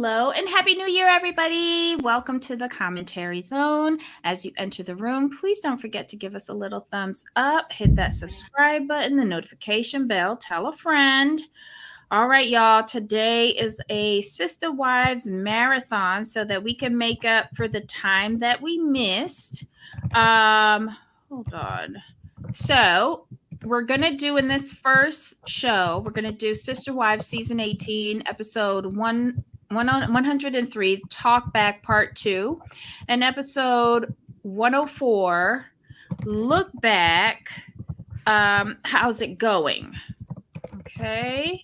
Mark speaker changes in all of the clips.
Speaker 1: hello, and Happy New Year, everybody. Welcome to the commentary zone. As you enter the room, please don't forget to give us a little thumbs up, hit that subscribe button, the notification bell, tell a friend. All right, y'all, today is a Sister Wives marathon so that we can make up for the time that we missed. Hold on. So, we're going to do in this first show, we're going to do Sister Wives season 18, episode 103, Talk Back Part 2, and episode 104, Look Back. How's it going? Okay.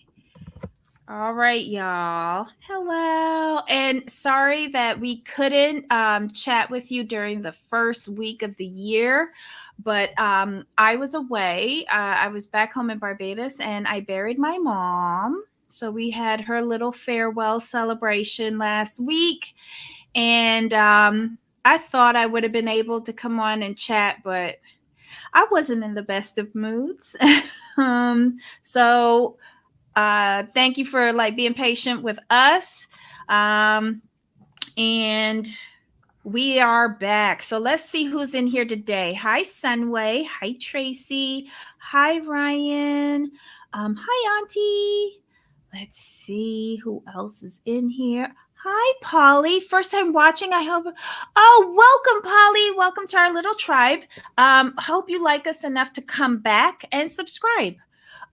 Speaker 1: All right, y'all. Hello. And sorry that we couldn't chat with you during the first week of the year. But I was away. I was back home in Barbados and I buried my mom. So we had her little farewell celebration last week. And I thought I would have been able to come on and chat, but I wasn't in the best of moods. So thank you for being patient with us. And we are back. So let's see who's in here today. Hi, Sunway. Hi, Tracy. Hi, Ryan. Hi, Auntie. Let's see who else is in here. Hi, Polly. First time watching, I hope. Oh, welcome, Polly. Welcome to our little tribe. Hope you like us enough to come back and subscribe.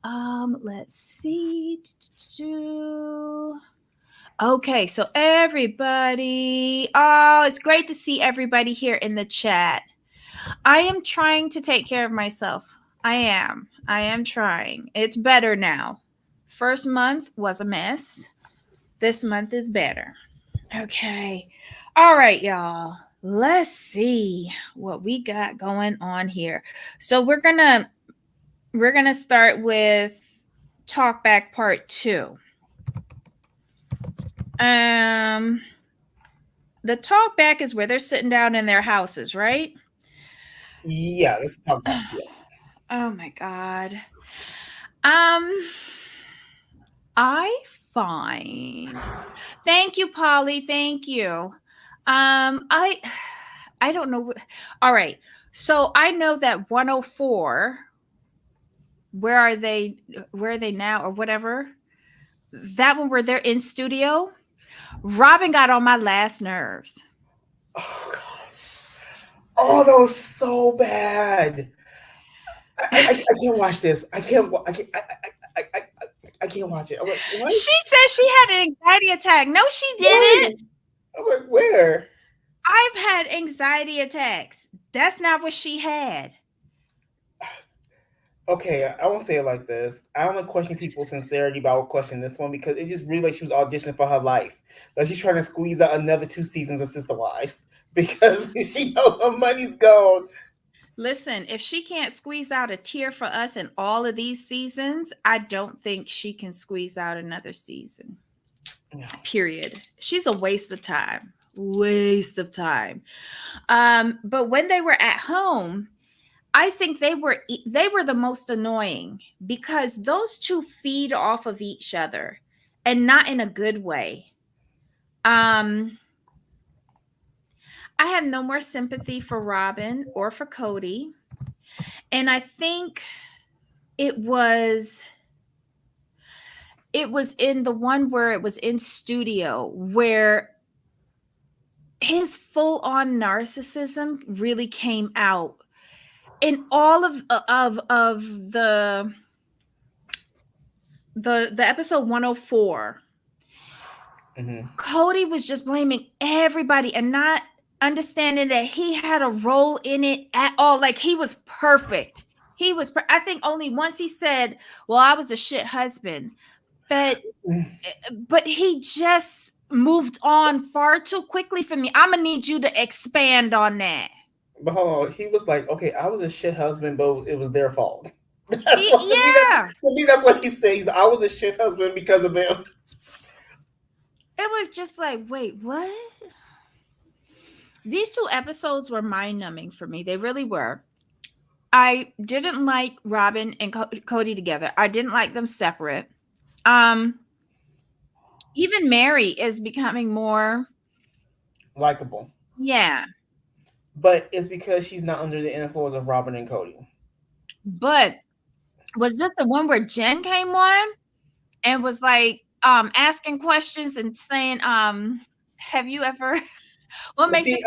Speaker 1: Let's see. Okay, so everybody, it's great to see everybody here in the chat. I am trying to take care of myself. I am trying. It's better now. First month was a mess. This month is better. Okay. All right, y'all. Let's see what we got going on here. So we're gonna start with Talk Back Part 2. The talk back is where they're sitting down in their houses, right?
Speaker 2: Yeah, let's talk back. Yes.
Speaker 1: Oh my God. I find. Thank you, Polly. Thank you. I don't know. All right. So I know that 104. Where are they? Where are they now, or whatever? That one where they're in studio. Robin got on my last nerves.
Speaker 2: Oh gosh. Oh, that was so bad. I can't watch this. I can't watch it. I'm like, what?
Speaker 1: She said she had an anxiety attack. No, she didn't.
Speaker 2: I'm like, where?
Speaker 1: I've had anxiety attacks. That's not what she had.
Speaker 2: Okay, I won't say it like this. I don't question people's sincerity, but I will question this one because it just really like she was auditioning for her life. Like she's trying to squeeze out another 2 seasons of Sister Wives because she knows her money's gone.
Speaker 1: Listen, if she can't squeeze out a tear for us in all of these seasons, I don't think she can squeeze out another season. No. Period. She's a waste of time. Waste of time. But when they were at home, I think they were the most annoying because those two feed off of each other and not in a good way. I have no more sympathy for Robin or for Cody. And I think it was in the one where it was in studio where his full-on narcissism really came out. In all of the episode 104, Cody was just blaming everybody and not understanding that he had a role in it at all. Like he was perfect. I think only once he said, well, I was a shit husband, but he just moved on far too quickly for me. I'm gonna need you to expand on that.
Speaker 2: But hold on, he was like, okay, I was a shit husband, but it was their fault. To me, that's what he says. I was a shit husband because of them.
Speaker 1: It was just like, wait, what? These 2 episodes were mind-numbing for me. They really were. I didn't like Robin and Cody together. I didn't like them separate. Even Mary is becoming more,
Speaker 2: likable.
Speaker 1: yeah.
Speaker 2: But it's because she's not under the influence of Robin and Cody.
Speaker 1: But was this the one where Jen came on and was like asking questions and saying, have you ever what
Speaker 2: But
Speaker 1: makes you
Speaker 2: see,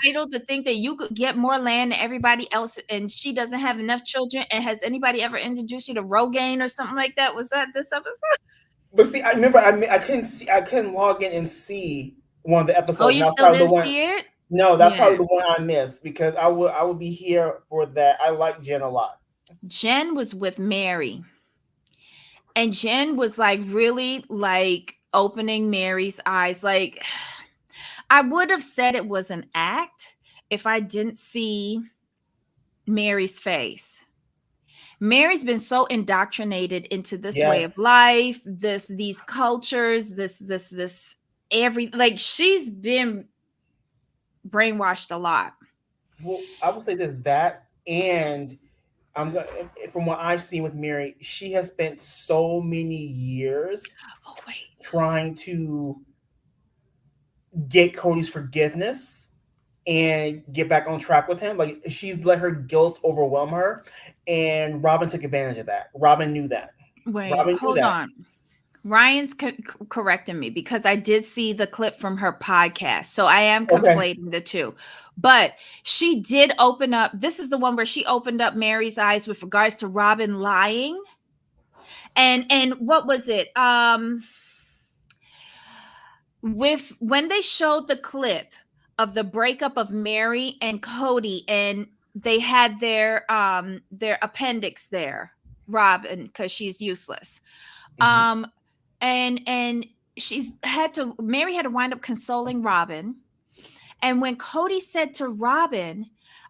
Speaker 1: entitled to think that you could get more land than everybody else and she doesn't have enough children? And has anybody ever introduced you to Rogaine or something like that? Was that this episode?
Speaker 2: I remember I couldn't see, I couldn't log in and see one of the
Speaker 1: Oh,
Speaker 2: episodes, and
Speaker 1: you
Speaker 2: that's
Speaker 1: still
Speaker 2: probably the
Speaker 1: didn't
Speaker 2: one.
Speaker 1: see it?
Speaker 2: No, that's
Speaker 1: Yeah.
Speaker 2: probably the one I missed because I would be here for that. I like Jen a lot.
Speaker 1: Jen was with Mary. And Jen was like really like opening Mary's eyes. Like I would have said it was an act if I didn't see Mary's face. Mary's been so indoctrinated into this way of
Speaker 2: Yes.
Speaker 1: life, these cultures, this every like she's been brainwashed a lot.
Speaker 2: Well, I would say this that and I'm going from what I've seen with Mary, she has spent so many years
Speaker 1: Oh wait.
Speaker 2: trying to get Cody's forgiveness and get back on track with him. Like she's let her guilt overwhelm her, and Robin took advantage of that. Robin knew that.
Speaker 1: Wait,
Speaker 2: Robin knew
Speaker 1: hold
Speaker 2: that.
Speaker 1: on. Ryan's correcting me because I did see the clip from her podcast. So I am
Speaker 2: Okay.
Speaker 1: conflating the two. But she did open up. This is the one where she opened up Mary's eyes with regards to Robin lying. And what was it? With when they showed the clip of the breakup of Mary and Cody and they had their appendix there, Robin, because she's useless.
Speaker 2: Mm-hmm.
Speaker 1: Um and she's had to Mary had to wind up consoling Robin. And when Cody said to Robin,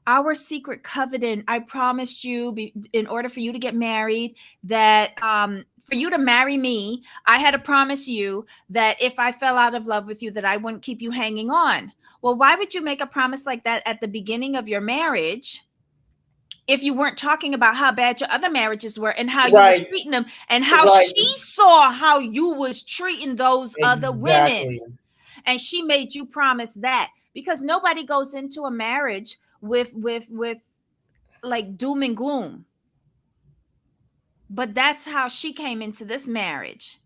Speaker 1: our secret covenant, I promised you in order for you to get married, that for you to marry me, I had to promise you that if I fell out of love with you, that I wouldn't keep you hanging on. Well, why would you make a promise like that at the beginning of your marriage if you weren't talking about how bad your other marriages were and how you was
Speaker 2: Right.
Speaker 1: treating them and how
Speaker 2: Right.
Speaker 1: she saw how you was treating those other women?
Speaker 2: Exactly.
Speaker 1: And she made you promise that because nobody goes into a marriage with like doom and gloom. But that's how she came into this marriage.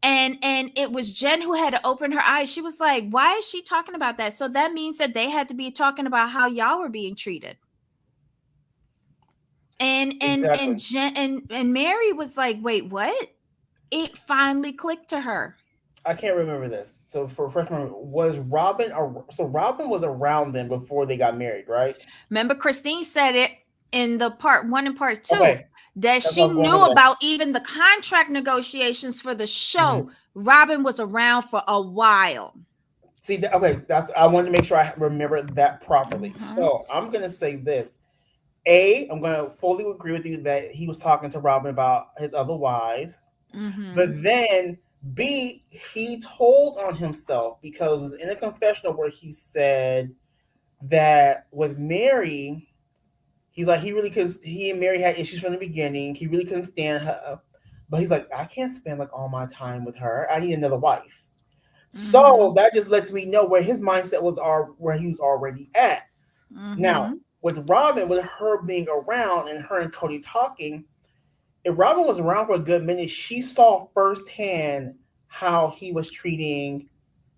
Speaker 1: And it was Jen who had to open her eyes. She was like, why is she talking about that? So that means that they had to be talking about how y'all were being treated. And
Speaker 2: Exactly.
Speaker 1: Jen and Mary was like, wait, what? It finally clicked to her.
Speaker 2: I can't remember this. So for freshman, was Robin? So Robin was around them before they got married, right?
Speaker 1: Remember, Christine said it in the part one and part two
Speaker 2: Okay,
Speaker 1: that
Speaker 2: that's what
Speaker 1: she
Speaker 2: I was going
Speaker 1: knew
Speaker 2: over that.
Speaker 1: about even the contract negotiations for the show.
Speaker 2: Mhm.
Speaker 1: Robin was around for a while.
Speaker 2: See, okay, that's I wanted to make sure I remember that properly.
Speaker 1: Mm-hmm.
Speaker 2: So I'm gonna say this. A, I'm gonna fully agree with you that he was talking to Robin about his other wives.
Speaker 1: Mm-hmm.
Speaker 2: But then B, he told on himself because in a confessional where he said that with Mary, he's like he really couldn't. He and Mary had issues from the beginning. He really couldn't stand her, but he's like, I can't spend like all my time with her. I need another wife.
Speaker 1: Mm-hmm.
Speaker 2: So that just lets me know where his mindset was, where he was already at. Now
Speaker 1: Mm-hmm.
Speaker 2: with Robin, with her being around and her and Cody talking, if Robin was around for a good minute, she saw firsthand how he was treating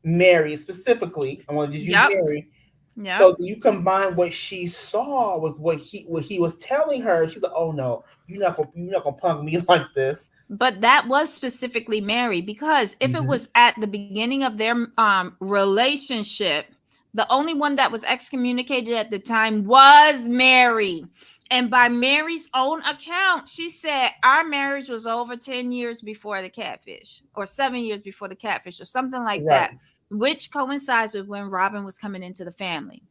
Speaker 2: Mary specifically. I want to just use
Speaker 1: Yep.
Speaker 2: Mary.
Speaker 1: Yep.
Speaker 2: So you combine what she saw with what he was telling her. She's like, "Oh no, you're not gonna punk me like this."
Speaker 1: But that was specifically Mary because if it
Speaker 2: Mm-hmm.
Speaker 1: was at the beginning of their relationship, the only one that was excommunicated at the time was Mary. And by Mary's own account, she said our marriage was over 10 years before the catfish, or 7 years before the catfish, or something like
Speaker 2: Right.
Speaker 1: that, which coincides with when Robin was coming into the family.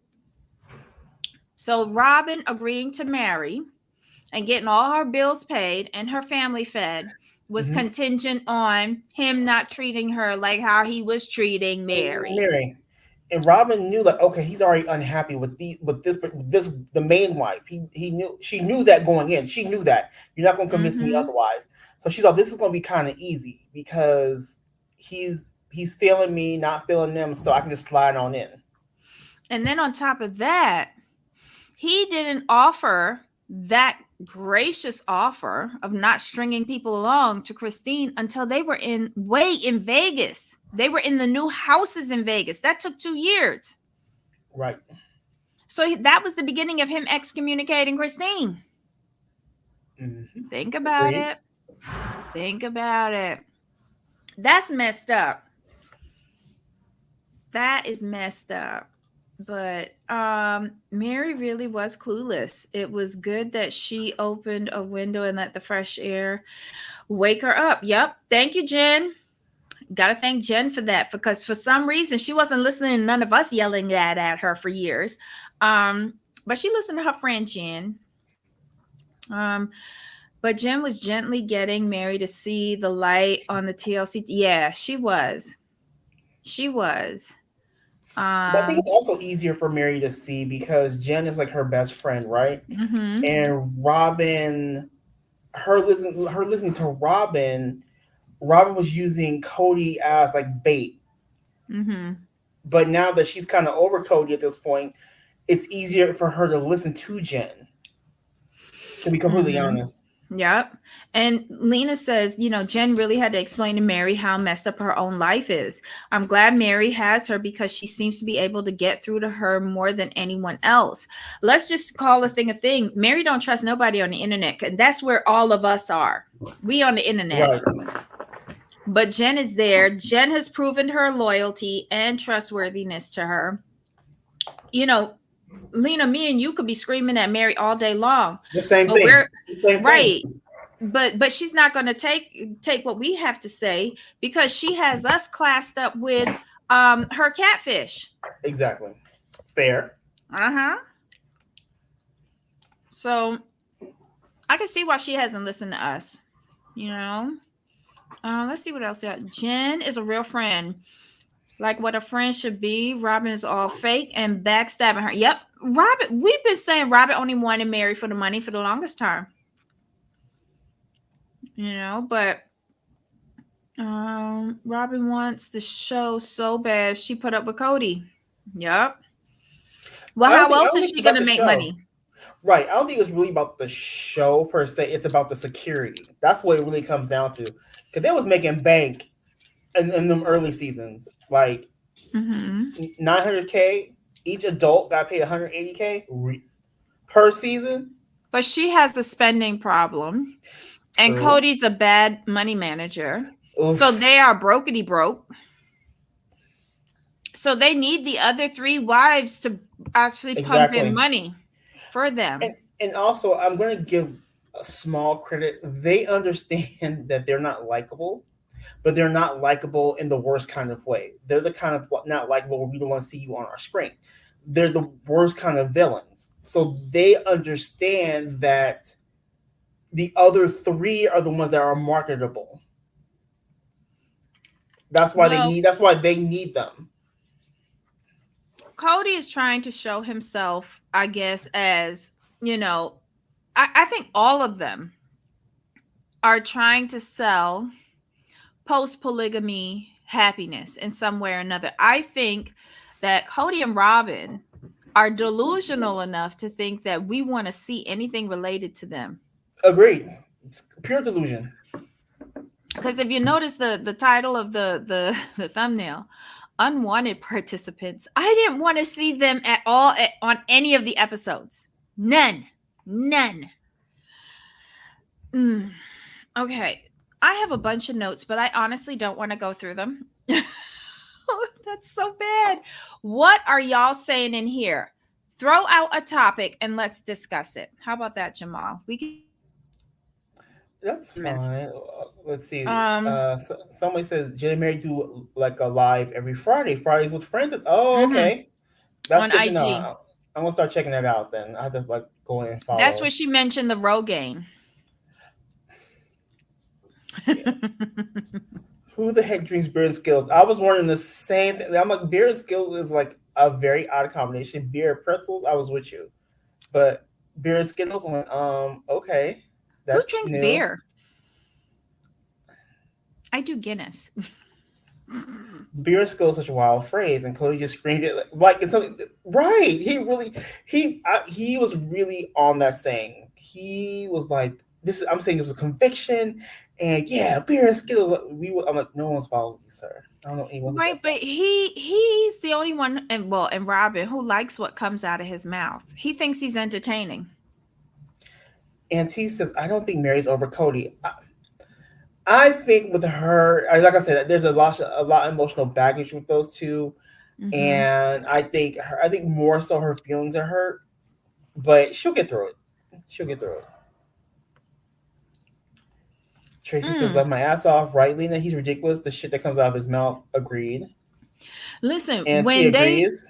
Speaker 1: So Robin agreeing to marry and getting all her bills paid and her family fed was
Speaker 2: Mm-hmm.
Speaker 1: contingent on him not treating her like how he was treating Mary.
Speaker 2: Mary. And Robin knew like, okay, he's already unhappy with this the main wife. He knew she knew that going in. She knew that you're not gonna convince me
Speaker 1: Mm-hmm.
Speaker 2: otherwise. So she thought this is gonna be kind of easy because he's feeling me, not feeling them, so I can just slide on in.
Speaker 1: And then on top of that, he didn't offer that gracious offer of not stringing people along to Christine until they were in Vegas. They were in the new houses in Vegas. That took 2 years.
Speaker 2: Right.
Speaker 1: So that was the beginning of him excommunicating Christine.
Speaker 2: Mm-hmm.
Speaker 1: Think about
Speaker 2: Agreed.
Speaker 1: it. Think about it. That's messed up. That is messed up. But Mary really was clueless. It was good that she opened a window and let the fresh air wake her up. Yep. Thank you, Jen. Gotta thank Jen for that, because for some reason she wasn't listening to none of us yelling that at her for years. But she listened to her friend Jen. Um, but Jen was gently getting Mary to see the light on the TLC. Yeah, she was. She was.
Speaker 2: But I think it's
Speaker 1: Um,
Speaker 2: also easier for Mary to see because Jen is like her best friend, right?
Speaker 1: mm-hmm,
Speaker 2: And Robin, her listening to Robin was using Cody as like bait.
Speaker 1: mm-hmm,
Speaker 2: But now that she's kind of over Cody at this point, it's easier for her to listen to Jen. To be completely
Speaker 1: mm-hmm.
Speaker 2: honest.
Speaker 1: Yep. And Lena says, Jen really had to explain to Mary how messed up her own life is. I'm glad Mary has her because she seems to be able to get through to her more than anyone else. Let's just call a thing a thing. Mary don't trust nobody on the internet. And that's where all of us are. We on the internet.
Speaker 2: Right.
Speaker 1: But Jen is there. Jen has proven her loyalty and trustworthiness to her. You know, Lena, me and you could be screaming at Mary all day long,
Speaker 2: The same
Speaker 1: but
Speaker 2: thing.
Speaker 1: we're
Speaker 2: The same thing.
Speaker 1: right. But she's not going to take what we have to say because she has us classed up with her catfish.
Speaker 2: Exactly. Fair.
Speaker 1: Uh-huh. So I can see why she hasn't listened to us. You know. Let's see what else. Jen is a real friend, like what a friend should be. Robin is all fake and backstabbing her. Yep, Robin. We've been saying Robin only wanted Mary for the money for the longest time. But Robin wants the show so bad she put up with Cody. Yep. Well, how
Speaker 2: I
Speaker 1: else
Speaker 2: don't
Speaker 1: is
Speaker 2: think
Speaker 1: she
Speaker 2: it's about
Speaker 1: gonna
Speaker 2: the
Speaker 1: make
Speaker 2: show.
Speaker 1: money?
Speaker 2: Right. I don't think it's really about the show per se. It's about the security. That's what it really comes down to. Because they was making bank in them early seasons. Like
Speaker 1: Mm-hmm.
Speaker 2: 900K. Each adult got paid 180K per season.
Speaker 1: But she has a spending problem, and
Speaker 2: True.
Speaker 1: Cody's a bad money manager. So
Speaker 2: Oof.
Speaker 1: they are brokety broke. So they need the other three wives to actually pump in
Speaker 2: Exactly.
Speaker 1: money for them.
Speaker 2: And also, I'm going to give a small credit. They understand that they're not likable, but they're not likable in the worst kind of way. They're the kind of not likable where we don't want to see you on our screen. They're the worst kind of villains. So they understand that the other three are the ones that are marketable. That's why they
Speaker 1: Well,
Speaker 2: need. That's why they need them.
Speaker 1: Cody is trying to show himself, I guess, as I think all of them are trying to sell post polygamy happiness in some way or another. I think that Cody and Robin are delusional enough to think that we want to see anything related to them.
Speaker 2: Agreed. It's pure delusion.
Speaker 1: Because if you notice the title of the thumbnail, unwanted participants, I didn't want to see them at all on any of the episodes. None. Okay, I have a bunch of notes, but I honestly don't want to go through them. That's so bad. What are y'all saying in here? Throw out a topic and let's discuss it. How about that, Jamal? We can
Speaker 2: That's
Speaker 1: miss.
Speaker 2: fine. Let's see.
Speaker 1: Um,
Speaker 2: Somebody says Jen and Mary do like a live every Friday. Fridays with friends. Oh,
Speaker 1: mhm,
Speaker 2: okay. That's
Speaker 1: on
Speaker 2: good to know.
Speaker 1: IG.
Speaker 2: I'm gonna start checking that out. Then I have to like go in and
Speaker 1: That's
Speaker 2: follow.
Speaker 1: what she mentioned the Rogaine.
Speaker 2: Yeah. Who the heck drinks beer and skills? I was wondering the same thing. I'm like, beer and skills is like a very odd combination. Beer and pretzels, I was with you, but beer and skittles, I'm like, okay,
Speaker 1: Who
Speaker 2: that's
Speaker 1: drinks
Speaker 2: new.
Speaker 1: beer? I do Guinness.
Speaker 2: Beer skill is such a wild phrase, and Cody just screamed it like it's something. Right? He really he was really on that saying. He was like, "This is." I'm saying it was a conviction, and yeah, beer and Skittles. I'm like, no one's following you, sir. I don't know anyone who
Speaker 1: Right,
Speaker 2: does
Speaker 1: but
Speaker 2: that.
Speaker 1: he's the only one, and well, and Robin, who likes what comes out of his mouth. He thinks he's entertaining.
Speaker 2: And he says, "I don't think Mary's over Cody." I think with her, like I said, there's a lot of emotional baggage with those two,
Speaker 1: Mm-hmm.
Speaker 2: and I think more so her feelings are hurt, but she'll get through it. She'll get through it. Tracy says,
Speaker 1: Mm.
Speaker 2: "Love my ass off." Right, Lena? He's ridiculous. The shit that comes out of his mouth. Agreed.
Speaker 1: Listen,
Speaker 2: And T agrees.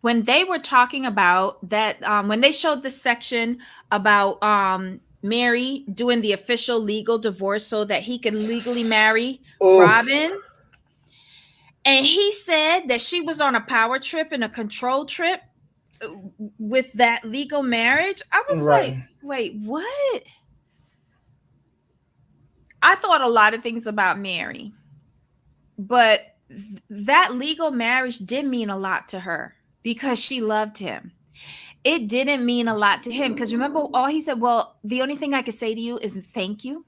Speaker 1: when they were talking about that, when they showed the section about Mary doing the official legal divorce so that he could legally marry
Speaker 2: Oof.
Speaker 1: Robin, and he said that she was on a power trip and a control trip uh, with that legal marriage. I was
Speaker 2: Right.
Speaker 1: like, wait, what? I thought a lot of things about Mary, but that legal marriage did mean a lot to her because she loved him. It didn't mean a lot to him because remember, all he said, well, the only thing I could say to you is thank you.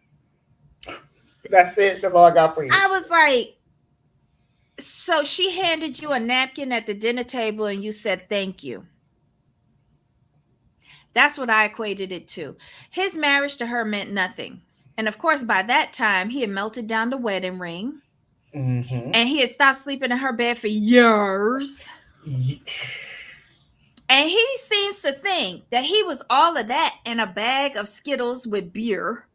Speaker 2: That's it. That's all I got for you.
Speaker 1: I was like, so she handed you a napkin at the dinner table and you said thank you. That's what I equated it to. His marriage to her meant nothing. And of course, by that time, he had melted down the wedding ring
Speaker 2: Mm-hmm.
Speaker 1: and he had stopped sleeping in her bed for years. And he seems to think that he was all of that in a bag of Skittles with beer.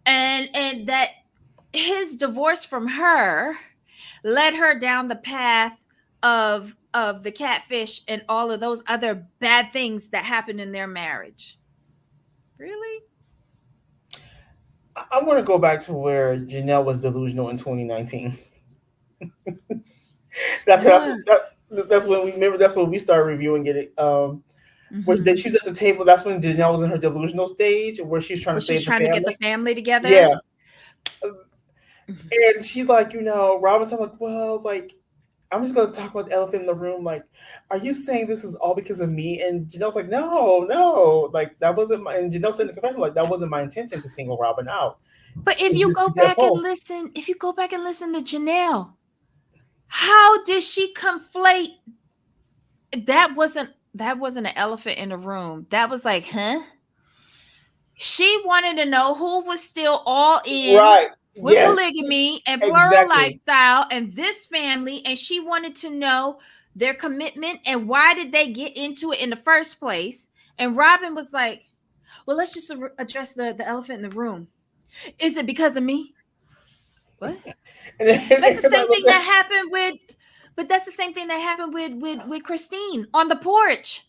Speaker 1: And that his divorce from her led her down the path of the catfish and all of those other bad things that happened in their marriage. Really?
Speaker 2: I'm going to go back to where Janelle was delusional in 2019. That's
Speaker 1: What?
Speaker 2: that's when we remember. That's when we started reviewing it. Where
Speaker 1: Mm-hmm.
Speaker 2: she was at the table. That's when Janelle was in her delusional stage, where she's trying to
Speaker 1: Was she
Speaker 2: save the
Speaker 1: trying to get the
Speaker 2: family.
Speaker 1: family
Speaker 2: Yeah,
Speaker 1: together?
Speaker 2: and she's like, Robin's. I'm like, well, like, I'm just gonna talk about the elephant in the room. Like, are you saying this is all because of me? And Janelle's like, no, no, like that wasn't my. And Janelle said in the confession, like, that wasn't my intention to single Robin out.
Speaker 1: But if
Speaker 2: It's
Speaker 1: you
Speaker 2: just
Speaker 1: go
Speaker 2: the
Speaker 1: back and
Speaker 2: pulse.
Speaker 1: listen, if you go back and listen to Janelle, how did she conflate that wasn't an elephant in the room. That was like, huh? She wanted to know who was still all in
Speaker 2: Right.
Speaker 1: with
Speaker 2: Yes.
Speaker 1: polygamy and plural
Speaker 2: Exactly.
Speaker 1: lifestyle and this family, and she wanted to know their commitment and why did they get into it in the first place. And Robin was like, well, let's just address the elephant in the room. Is it because of me? What?
Speaker 2: And then
Speaker 1: That's the
Speaker 2: everybody
Speaker 1: same thing
Speaker 2: looked
Speaker 1: that
Speaker 2: at.
Speaker 1: happened with, but that's the same thing that happened with Christine on the porch.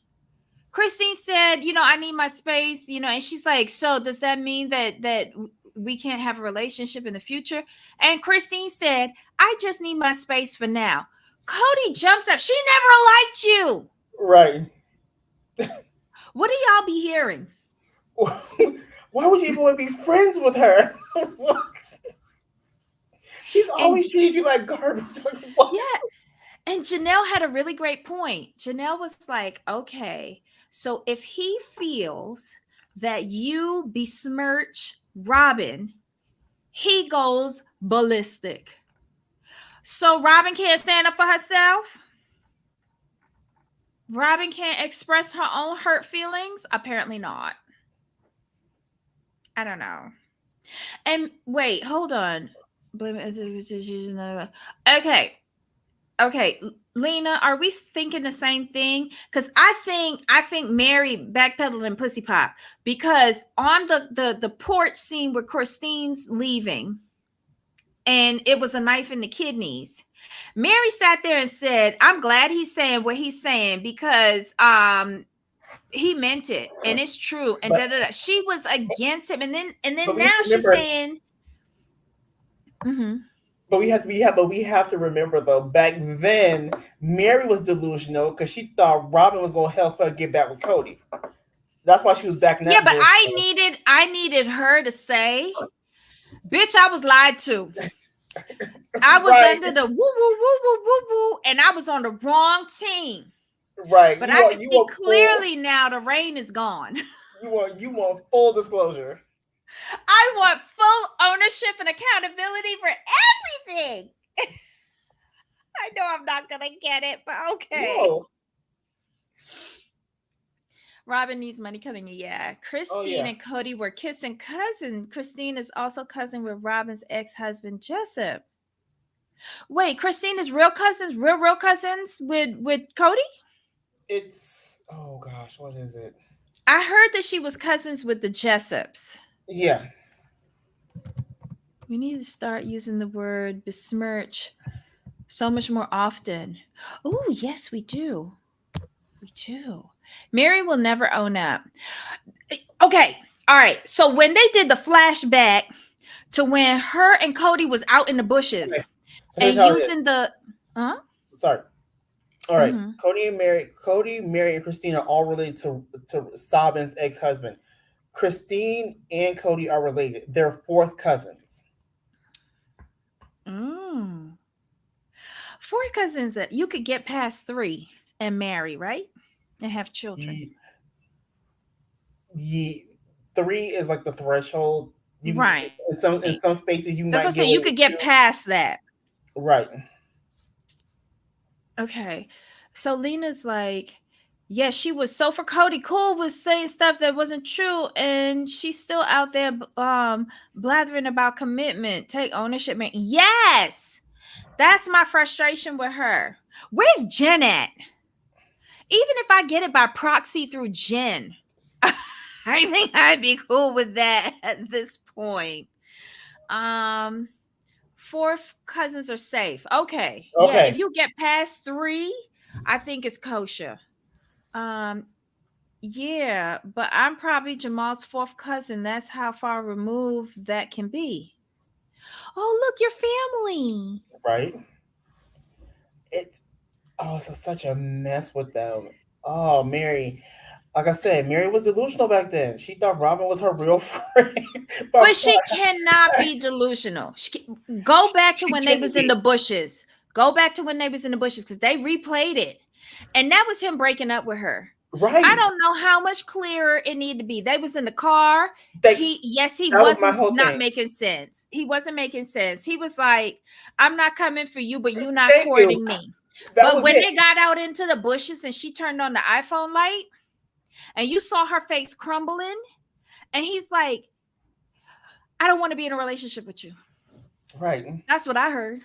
Speaker 1: Christine said, I need my space, and she's like, so does that mean that we can't have a relationship in the future? And Christine said, I just need my space for now. Cody jumps up. She never liked you.
Speaker 2: Right.
Speaker 1: What do y'all be hearing?
Speaker 2: Why would you even want to be friends with her? What? She's
Speaker 1: And
Speaker 2: always treated you like garbage. Like what?
Speaker 1: yeah, and Janelle had a really great point. Janelle was like, okay, so if he feels that you besmirch Robin, he goes ballistic. So Robin can't stand up for herself. Robin can't express her own hurt feelings. Apparently not. I don't know. And wait, hold on. Blame it. Okay. Okay, Lena, are we thinking the same thing? Because I think Mary backpedaled and pussy pop because on the porch scene where Christine's leaving, and it was a knife in the kidneys. Mary sat there and said, "I'm glad he's saying what he's saying because he meant it and it's true." And
Speaker 2: But
Speaker 1: da da da. She was against him, and then
Speaker 2: but we have
Speaker 1: now
Speaker 2: to
Speaker 1: she's
Speaker 2: remember.
Speaker 1: saying, mm-hmm.
Speaker 2: But we have to remember though. Back then, Mary was delusional because she thought Robin was going to help her get back with Cody. That's why she was backing
Speaker 1: Yeah,
Speaker 2: that
Speaker 1: but
Speaker 2: bullshit.
Speaker 1: I needed her to say, bitch, I was lied to. I was
Speaker 2: Right,
Speaker 1: under the woo woo woo woo woo woo, and I was on the wrong team.
Speaker 2: right.
Speaker 1: But
Speaker 2: You
Speaker 1: I
Speaker 2: want
Speaker 1: can
Speaker 2: you
Speaker 1: see
Speaker 2: want full
Speaker 1: clearly now the rain is gone.
Speaker 2: you want full disclosure.
Speaker 1: I want full ownership and accountability for everything. I know I'm not gonna get it, but okay.
Speaker 2: No.
Speaker 1: Robin needs money coming in. Yeah.
Speaker 2: Oh
Speaker 1: Christine
Speaker 2: yeah.
Speaker 1: and Cody were kissing cousin. Christine is also cousin with Robin's ex-husband, Jessup. Wait, Christine is real cousins, real cousins with Cody?
Speaker 2: Oh gosh, what is it?
Speaker 1: I heard that she was cousins with the Jessups.
Speaker 2: Yeah.
Speaker 1: We need to start using the word besmirch so much more often. Oh, yes, we do. We do. Mary will never own up. Okay. All right. So when they did the flashback to when her and Cody was out in the bushes
Speaker 2: Okay. So here's
Speaker 1: and
Speaker 2: how it is.
Speaker 1: using the huh?
Speaker 2: Sorry. All right.
Speaker 1: Mm-hmm.
Speaker 2: Cody, Mary, and Christina are all related to Sabin's ex-husband. Christine and Cody are related. They're fourth cousins.
Speaker 1: Mm. Four cousins that you could get past three and marry, right? And have children.
Speaker 2: Ye, ye, three is like the threshold. You
Speaker 1: Right.
Speaker 2: in some spaces you
Speaker 1: That's what
Speaker 2: might
Speaker 1: I
Speaker 2: get
Speaker 1: said. You
Speaker 2: away
Speaker 1: could
Speaker 2: with
Speaker 1: get
Speaker 2: two.
Speaker 1: past that.
Speaker 2: Right.
Speaker 1: Okay. So Lena's like, yeah, she was so for Cody. Cool was saying stuff that wasn't true, and she's still out there blathering about commitment. Take ownership, man. Yes, that's my frustration with her. Where's Jen at? Even if I get it by proxy through Jen, I think I'd be cool with that at this point. Um, Fourth cousins are safe. Okay. Yeah, if
Speaker 2: Okay.
Speaker 1: you get past three, I think it's kosher. Um, yeah, but I'm probably Jamal's fourth cousin. That's how far removed that can be. Oh, look, your family.
Speaker 2: Right. It's it's such a mess with them. Oh, Mary. Like I said, Mary was delusional back then. She thought Robin was her real friend.
Speaker 1: But
Speaker 2: But
Speaker 1: she cannot be delusional. Go back to
Speaker 2: she
Speaker 1: when they
Speaker 2: can't
Speaker 1: was in the
Speaker 2: be.
Speaker 1: bushes. Go back to when they was in the bushes because they replayed it. And that was him breaking up with her. I
Speaker 2: Right.
Speaker 1: don't know how much clearer it needed to be. They was in the car.
Speaker 2: They,
Speaker 1: He
Speaker 2: that was my
Speaker 1: wasn't
Speaker 2: whole
Speaker 1: not
Speaker 2: thing.
Speaker 1: making sense. He wasn't making sense. He was like, I'm not coming for you, but you not
Speaker 2: Thank you.
Speaker 1: courting me.
Speaker 2: That
Speaker 1: But
Speaker 2: was
Speaker 1: when
Speaker 2: it.
Speaker 1: they got out into the bushes and she turned on the iPhone light and you saw her face crumbling, and he's like, I don't want to be in a relationship with you.
Speaker 2: Right.
Speaker 1: That's what I heard.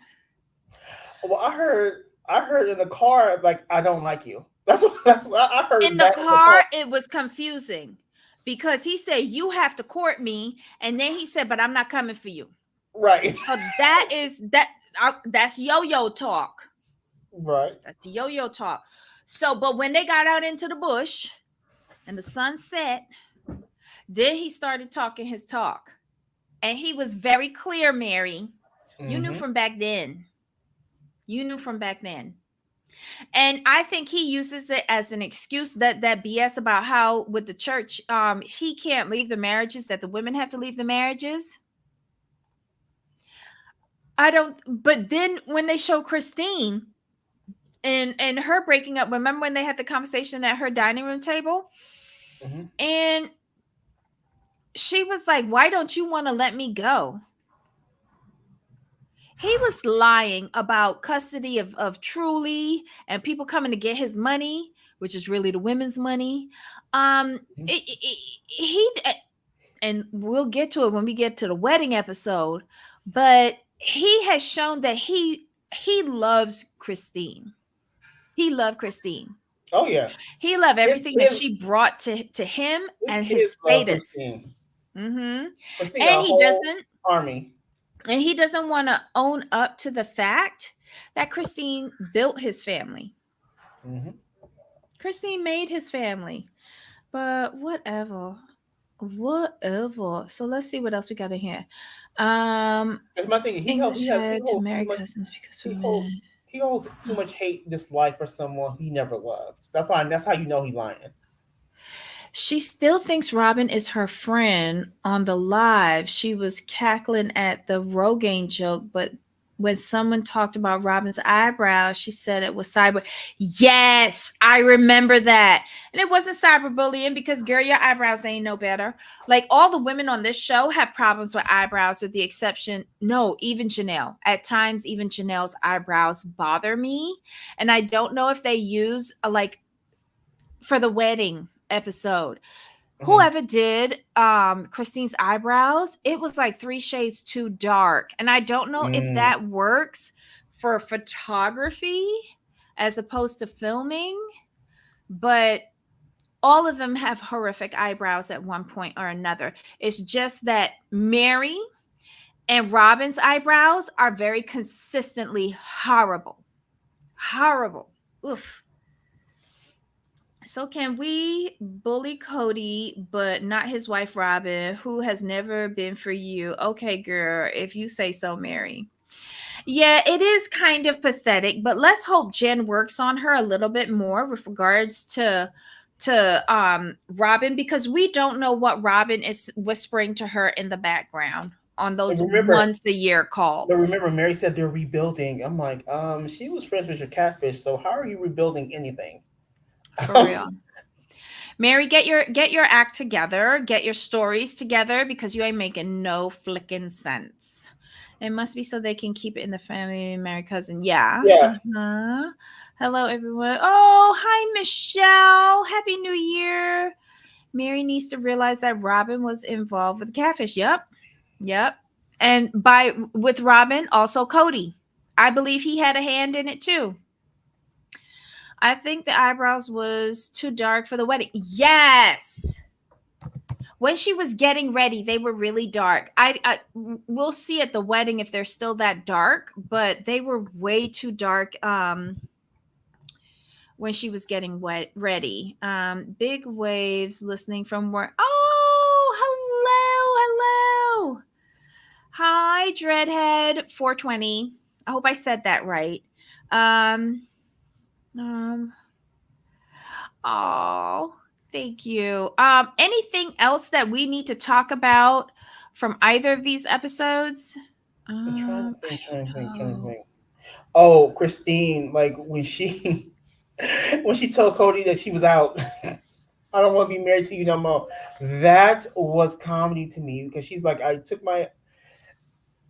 Speaker 2: Well, I heard in the car like I don't like you. That's what I
Speaker 1: In
Speaker 2: heard
Speaker 1: the
Speaker 2: that in the car.
Speaker 1: car, it was confusing because he said, you have to court me. And then he said, but I'm not coming for you.
Speaker 2: Right.
Speaker 1: So that's yo-yo talk.
Speaker 2: Right.
Speaker 1: That's yo-yo talk. So, but when they got out into the bush and the sun set, then he started talking his talk. And he was very clear, Mary. You knew
Speaker 2: Mm-hmm.
Speaker 1: from back then. You knew from back then. And I think he uses it as an excuse that BS about how with the church, he can't leave the marriages, that the women have to leave the marriages. I don't, but then when they show Christine and her breaking up, remember when they had the conversation at her dining room table?
Speaker 2: Mm-hmm.
Speaker 1: And she was like, why don't you want to let me go? He was lying about custody of Truly and people coming to get his money, which is really the women's money. He and we'll get to it when we get to the wedding episode, but he has shown that he loves Christine. He loved Christine.
Speaker 2: Oh yeah.
Speaker 1: He loved
Speaker 2: His
Speaker 1: everything that
Speaker 2: kids,
Speaker 1: she brought to him
Speaker 2: his
Speaker 1: and his
Speaker 2: kids love
Speaker 1: status.
Speaker 2: Christine.
Speaker 1: Mm-hmm.
Speaker 2: Christine got
Speaker 1: And
Speaker 2: a
Speaker 1: he
Speaker 2: whole
Speaker 1: doesn't
Speaker 2: army.
Speaker 1: and he doesn't want to own up to the fact that Christine built his family.
Speaker 2: Mm-hmm.
Speaker 1: Christine made his family. But whatever. Whatever. So let's see what else we got in here. Um
Speaker 2: That's my thing.
Speaker 1: English
Speaker 2: He
Speaker 1: had to
Speaker 2: holds too
Speaker 1: marry
Speaker 2: much.
Speaker 1: cousins because
Speaker 2: He holds
Speaker 1: women.
Speaker 2: he holds too much hate, dislike for someone he never loved. That's why. That's how you know he lying.
Speaker 1: She still thinks Robin is her friend on the live. She was cackling at the Rogaine joke, but when someone talked about Robin's eyebrows, she said it was cyber. Yes, I remember that. And it wasn't cyberbullying because, girl, your eyebrows ain't no better. Like, all the women on this show have problems with eyebrows, with the exception, no, even Janelle. At times, even Janelle's eyebrows bother me. And I don't know if they use, like, for the wedding episode,
Speaker 2: Mhm.
Speaker 1: whoever did Christine's eyebrows, it was like 3 shades too dark. And I don't know if
Speaker 2: Mm.
Speaker 1: that works for photography as opposed to filming, but all of them have horrific eyebrows at one point or another. It's just that Mary and Robin's eyebrows are very consistently horrible. Horrible. Oof. So can we bully Cody, but not his wife Robin, who has never been for you? Okay, girl, if you say so, Mary. Yeah, it is kind of pathetic, but let's hope Jen works on her a little bit more with regards to Robin, because we don't know what Robin is whispering to her in the background on
Speaker 2: But
Speaker 1: those
Speaker 2: remember,
Speaker 1: once a year
Speaker 2: but
Speaker 1: calls.
Speaker 2: remember, Mary said they're rebuilding. I'm like, she was friends with your catfish, so how are you rebuilding anything?
Speaker 1: For real. Mary, get your act together, get your stories together, because you ain't making no flicking sense. It must be so they can keep it in the family. Married cousin, yeah.
Speaker 2: Yeah.
Speaker 1: Uh-huh. Hello, everyone. Oh, hi, Michelle. Happy New Year. Mary needs to realize that Robin was involved with the catfish. Yep, yep. And by with Robin, also Cody. I believe he had a hand in it too. I think the eyebrows was too dark for the wedding. Yes. When she was getting ready, they were really dark. We'll see at the wedding if they're still that dark, but they were way too dark when she was getting ready. Big waves listening from work. Oh, hello, hello. Hi, Dreadhead 420. I hope I said that right. Um um Oh, thank you. Anything else that we need to talk about from either of these episodes?
Speaker 2: I'm trying to
Speaker 1: I
Speaker 2: think, trying to think,
Speaker 1: don't
Speaker 2: trying to
Speaker 1: know.
Speaker 2: think. Oh, Christine, like when she when she told Cody that she was out, I don't want to be married to you no more. That was comedy to me because she's like, I took my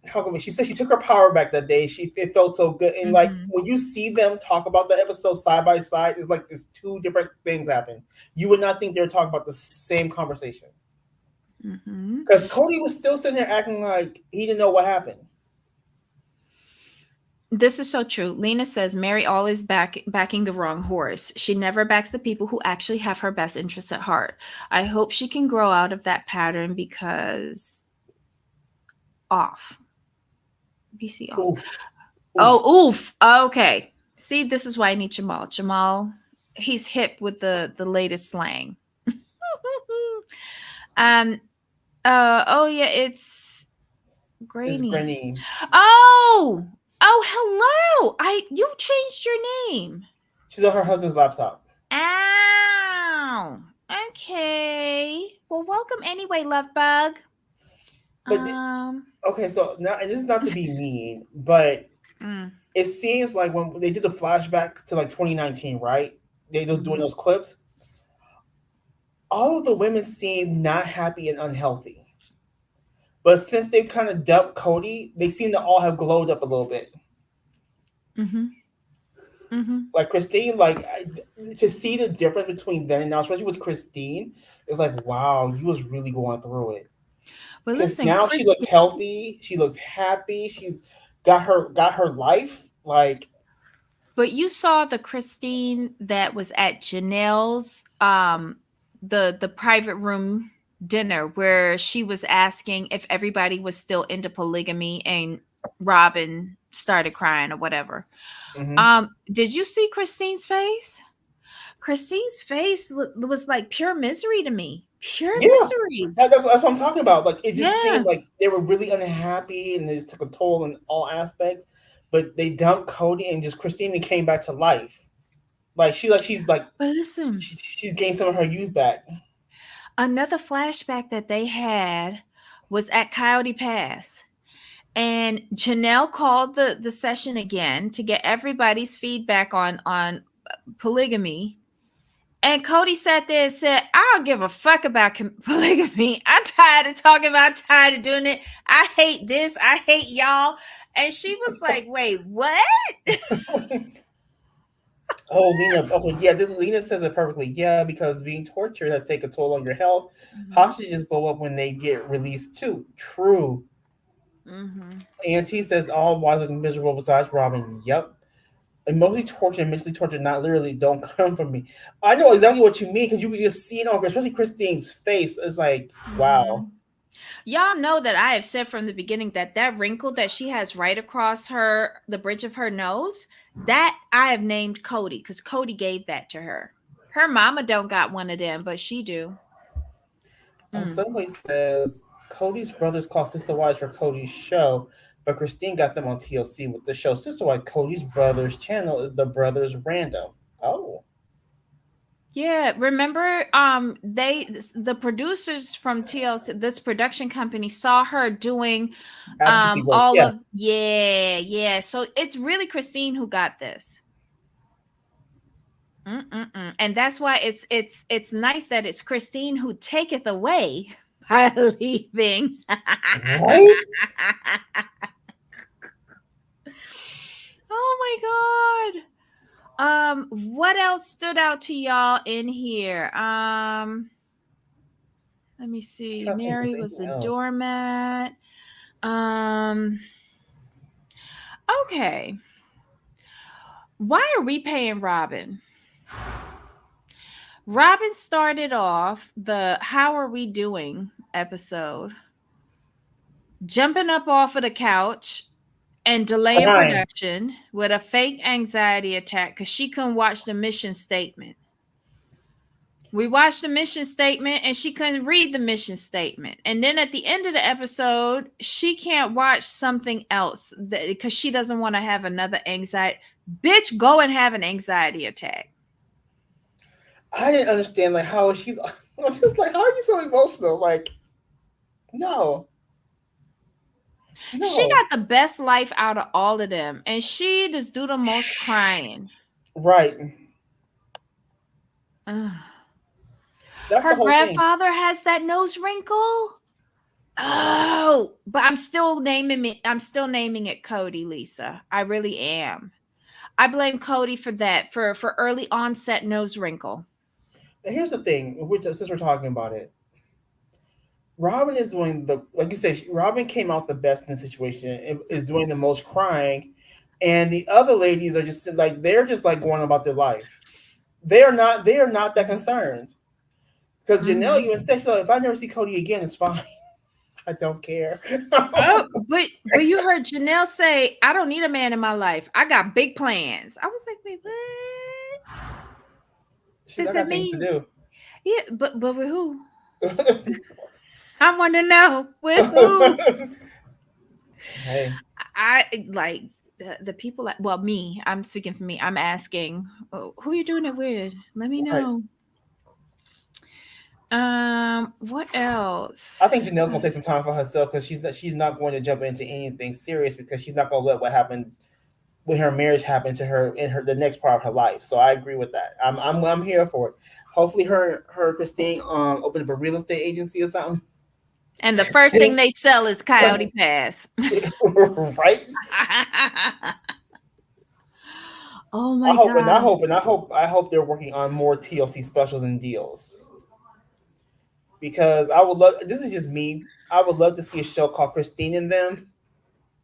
Speaker 2: how come she said she took her power back that day. She it felt so good, and like
Speaker 1: Mm-hmm.
Speaker 2: when you see them talk about the episode side by side, it's like there's two different things happen. You would not think they were talking about the same conversation
Speaker 1: Mm-hmm.
Speaker 2: because Cody was still sitting there acting like he didn't know what happened.
Speaker 1: This is so true. Lena says Mary always backing the wrong horse. She never backs the people who actually have her best interests at heart. I hope she can grow out of that pattern because off. BC off.
Speaker 2: Oof, oof.
Speaker 1: Oh, oof. Okay. See, this is why I need Jamal. Jamal, he's hip with the latest slang. um. Oh yeah, it's
Speaker 2: It's
Speaker 1: grainy.
Speaker 2: Granny.
Speaker 1: Oh. Oh, hello. You changed your name.
Speaker 2: She's on her husband's laptop.
Speaker 1: Ow. Okay. Well, welcome anyway, love bug.
Speaker 2: But
Speaker 1: Um.
Speaker 2: okay, so now and this is not to be mean, but
Speaker 1: Mm,
Speaker 2: it seems like when they did the flashbacks to like 2019, right? They was doing
Speaker 1: mhm,
Speaker 2: those clips. All of the women seem not happy and unhealthy. But since they kind of dumped Cody, they seem to all have glowed up a little bit.
Speaker 1: mhm, mhm.
Speaker 2: Like Christine, to see the difference between then and now, especially with Christine, it's like, wow, you was really going through it.
Speaker 1: But
Speaker 2: Because
Speaker 1: listen,
Speaker 2: now she looks
Speaker 1: Christy.
Speaker 2: healthy, she looks happy, she's got her life. Like,
Speaker 1: But you saw the Christine that was at Janelle's the private room dinner where she was asking if everybody was still into polygamy, and Robin started crying or whatever.
Speaker 2: mhm.
Speaker 1: Did you see Christine's face? Christine's face was like pure misery to me. Pure
Speaker 2: Yeah,
Speaker 1: misery.
Speaker 2: that's what I'm talking about. Like it just
Speaker 1: Yeah.
Speaker 2: seemed like they were really unhappy and they just took a toll in all aspects. But they dumped Cody and just Christina came back to life. She's
Speaker 1: But listen,
Speaker 2: she's gained some of her youth back.
Speaker 1: another flashback that they had was at Coyote Pass. And Janelle called the session again to get everybody's feedback on polygamy. And Cody sat there and said, I don't give a fuck about polygamy. I'm tired of talking about, tired of doing it. I hate this. I hate y'all. And she was like, wait, what?
Speaker 2: Oh, Lena. Okay, yeah. Lena says it perfectly. Yeah, because being tortured has taken a toll on your health.
Speaker 1: Mm-hmm.
Speaker 2: Hostages go up when they get released too. True.
Speaker 1: Mm-hmm.
Speaker 2: Auntie says all wives look miserable besides Robin. Yep. Emotionally tortured and mentally tortured, not literally, don't come from me. I know exactly what you mean because you can just see it on, especially Christine's face. It's like,
Speaker 1: Mm-hmm.
Speaker 2: wow.
Speaker 1: Y'all know that I have said from the beginning that that wrinkle that she has right across her, the bridge of her nose, that I have named Cody because Cody gave that to her. Her mama don't got one of them, but she do. Mm.
Speaker 2: Somebody says Cody's brothers call Sister Wives for Cody's show, but Christine got them on TLC with the show Sister Wives. Cody's brothers channel is the Brothers Random. Oh,
Speaker 1: Yeah, remember the producers from TLC, this production company, saw her doing
Speaker 2: advocacy work.
Speaker 1: all
Speaker 2: Yeah.
Speaker 1: of, yeah. So it's really Christine who got this. Mm-mm-mm. And that's why it's nice that it's Christine who taketh away by leaving.
Speaker 2: Right?
Speaker 1: Oh my god. What else stood out to y'all in here? Let me
Speaker 2: I'm
Speaker 1: see.
Speaker 2: trying to think if
Speaker 1: Mary
Speaker 2: there's
Speaker 1: was
Speaker 2: anything
Speaker 1: the
Speaker 2: else.
Speaker 1: doormat. Um okay. Why are we paying Robin? Robin started off the How Are We Doing episode jumping up off of the couch and delaying
Speaker 2: Crying.
Speaker 1: production with a fake anxiety attack because she couldn't watch the mission statement. We watched the mission statement and she couldn't read the mission statement. And then at the end of the episode, she can't watch something else because she doesn't want to have another anxiety. Bitch, go and have an anxiety attack.
Speaker 2: I didn't understand like how she's. I'm just like, how are you so emotional? Like, no,
Speaker 1: She
Speaker 2: no.
Speaker 1: got the best life out of all of them. And she just do the most crying.
Speaker 2: Right.
Speaker 1: Ugh.
Speaker 2: That's the
Speaker 1: Her
Speaker 2: whole thing.
Speaker 1: grandfather has that nose wrinkle. Oh, but I'm still naming it Cody, Lisa. I really am. I blame Cody for that, for early onset nose wrinkle.
Speaker 2: And here's the thing, since we're talking about it, Robin is doing the like you said. Robin came out the best in the situation. Is doing the most crying, and the other ladies are just like they're just like going about their life. They are not. They are not that concerned. Because Janelle
Speaker 1: Mm-hmm.
Speaker 2: even said, "So if I never see Cody again, it's fine. I don't care."
Speaker 1: Oh, but you heard Janelle say, "I don't need a man in my life. I got big plans." I was like, "Wait, what
Speaker 2: She's
Speaker 1: does
Speaker 2: I
Speaker 1: that
Speaker 2: got things to
Speaker 1: mean?"
Speaker 2: do.
Speaker 1: Yeah, but with who? I want to know with who.
Speaker 2: Hey,
Speaker 1: I like the people. Well, me. I'm speaking for me. I'm asking, oh, who you doing it with? Let me
Speaker 2: right.
Speaker 1: know. What else?
Speaker 2: I think Janelle's gonna take some time for herself because she's not going to jump into anything serious because she's not gonna let what happened with her marriage happen to her in her the next part of her life. So I agree with that. I'm here for it. Hopefully her Christine open up a real estate agency or something.
Speaker 1: And the first thing they sell is Coyote Pass.
Speaker 2: Right?
Speaker 1: Oh
Speaker 2: I
Speaker 1: my
Speaker 2: hope and I
Speaker 1: god.
Speaker 2: hope and I hope I hope they're working on more TLC specials and deals because I would love. This is just me. I would love to see a show called Christine and Them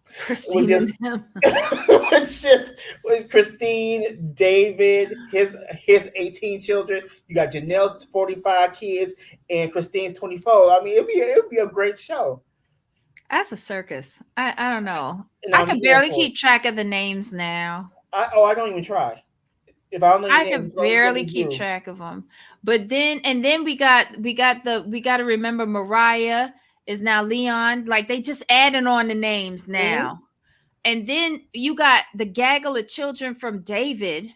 Speaker 2: with
Speaker 1: Christine
Speaker 2: just
Speaker 1: and them.
Speaker 2: it's just with Christine, David, his 18 children. You got Janelle's 45 kids and Christine's 24. I mean, it'd be a great show,
Speaker 1: That's a circus. I don't know.
Speaker 2: and
Speaker 1: I
Speaker 2: I'm
Speaker 1: can
Speaker 2: here
Speaker 1: barely
Speaker 2: for it.
Speaker 1: keep track of the names now.
Speaker 2: I don't even try. If I don't know your
Speaker 1: I
Speaker 2: name,
Speaker 1: can
Speaker 2: it's gonna
Speaker 1: barely
Speaker 2: be
Speaker 1: keep
Speaker 2: you.
Speaker 1: track of them. But then and then we got to remember Mariah is now Leon. Like they just adding on the names
Speaker 2: Hmm.
Speaker 1: now. And then you got the gaggle of children from David.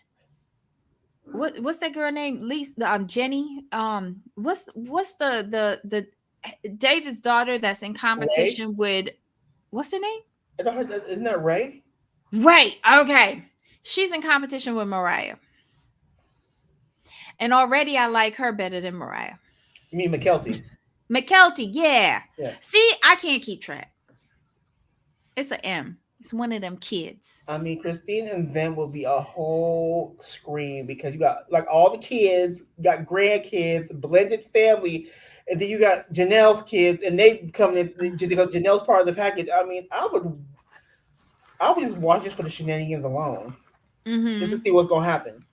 Speaker 1: What's that girl name? Lisa, Jenny. What's the David's daughter that's in
Speaker 2: Ray,
Speaker 1: competition with what's her name?
Speaker 2: Isn't that Ray?
Speaker 1: Right. Okay. She's in competition with Mariah. And already I like her better than Mariah.
Speaker 2: You mean McKelty?
Speaker 1: McKelty, yeah.
Speaker 2: Yeah.
Speaker 1: See, I can't keep track. It's a M. It's one of them kids.
Speaker 2: I mean, Christine and them will be a whole screen because you got like all the kids, you got grandkids, blended family, and then you got Janelle's kids, and they come in because Janelle's part of the package. I mean, I would just watch this for the shenanigans alone, just to
Speaker 1: Mm-hmm.
Speaker 2: see what's gonna happen.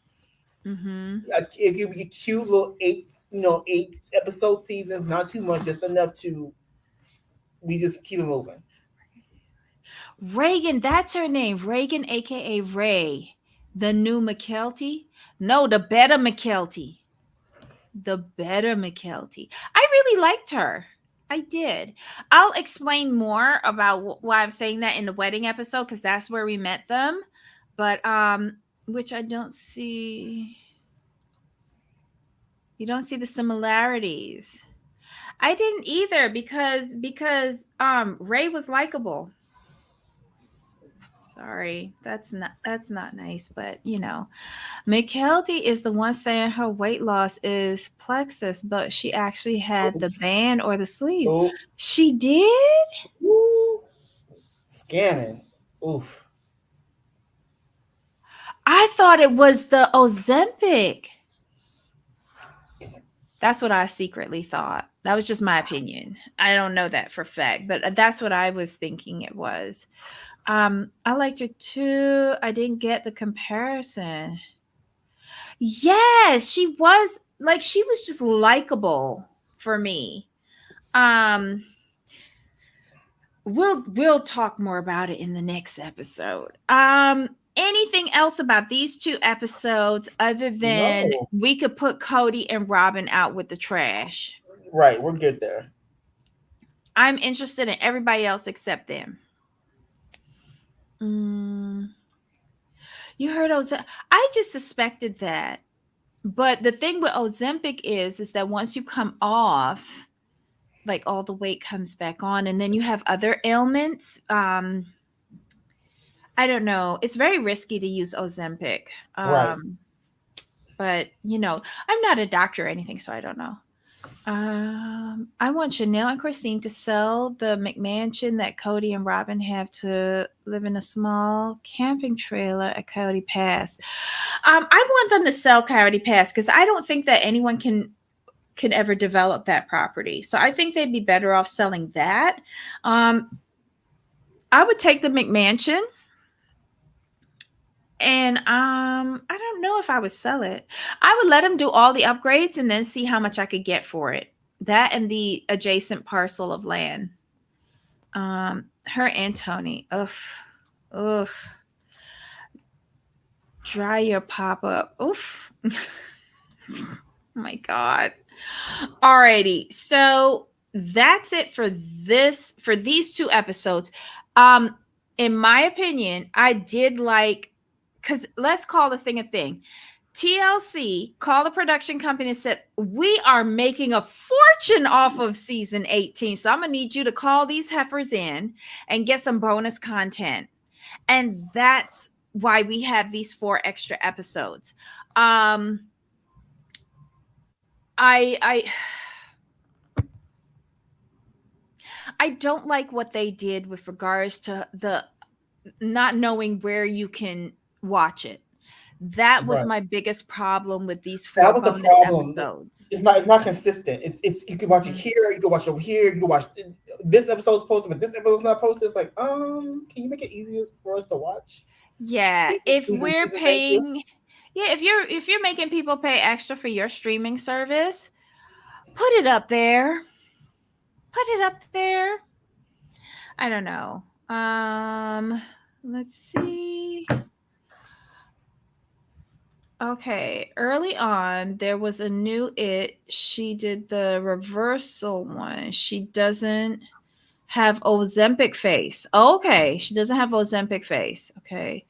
Speaker 1: Mm-hmm.
Speaker 2: It could be cute little 8 episode seasons, not too much, just enough to we just keep it moving.
Speaker 1: Reagan, that's her name. Reagan, aka Ray. The new McKelty. No, the better McKelty. The better McKelty. I really liked her. I did. I'll explain more about why I'm saying that in the wedding episode because that's where we met them. But which I don't see. You don't see the similarities. I didn't either because Ray was likable. Sorry, that's not nice, but McKelty is the one saying her weight loss is plexus, but she actually had the
Speaker 2: Oops.
Speaker 1: band or the sleeve.
Speaker 2: Oh,
Speaker 1: She did?
Speaker 2: woo. Scamming. Oof.
Speaker 1: I thought it was the Ozempic. That's what I secretly thought. That was just my opinion. I don't know that for fact, but that's what I was thinking it was. I liked her too. I didn't get the comparison. Yes, she was just likable for me. Um we'll talk more about it in the next episode. Anything else about these two episodes other than
Speaker 2: No.
Speaker 1: we could put Cody and Robin out with the trash?
Speaker 2: Right, we're good there.
Speaker 1: I'm interested in everybody else except them. Mm, you heard Ozempic. I just suspected that. But the thing with Ozempic is that once you come off, like all the weight comes back on, and then you have other ailments. I don't know. It's very risky to use Ozempic.
Speaker 2: Right.
Speaker 1: But I'm not a doctor or anything, so I don't know. I want Chanel and Christine to sell the McMansion that Cody and Robin have to live in a small camping trailer at Coyote Pass. I want them to sell Coyote Pass because I don't think that anyone can ever develop that property. So I think they'd be better off selling that. I would take the McMansion. And I don't know if I would sell it. I would let them do all the upgrades and then see how much I could get for it. That and the adjacent parcel of land. Her and Tony. Ugh. Dry your pop up. Oof. Oh my God. Alrighty. So that's it for these two episodes. In my opinion, I did like, because let's call the thing a thing. TLC called the production company and said, we are making a fortune off of season 18. So I'm going to need you to call these heifers in and get some bonus content. And that's why we have these 4 extra episodes. I don't like what they did with regards to the not knowing where you can watch it. That was
Speaker 2: Right.
Speaker 1: my biggest problem with these 4
Speaker 2: That was the
Speaker 1: bonus
Speaker 2: problem.
Speaker 1: episodes.
Speaker 2: It's not consistent. It's you can watch it here, you can watch it over here, you can watch this episode's posted, but this episode's not posted. It's like, can you make it easier for us to watch?
Speaker 1: Yeah, if we're
Speaker 2: Thank you.
Speaker 1: paying, yeah, if you're making people pay extra for your streaming service, put it up there. Put it up there. I don't know. Let's see. Okay, early on there was a new It. She did the reversal one. She doesn't have Ozempic face. Okay, she doesn't have Ozempic face. Okay.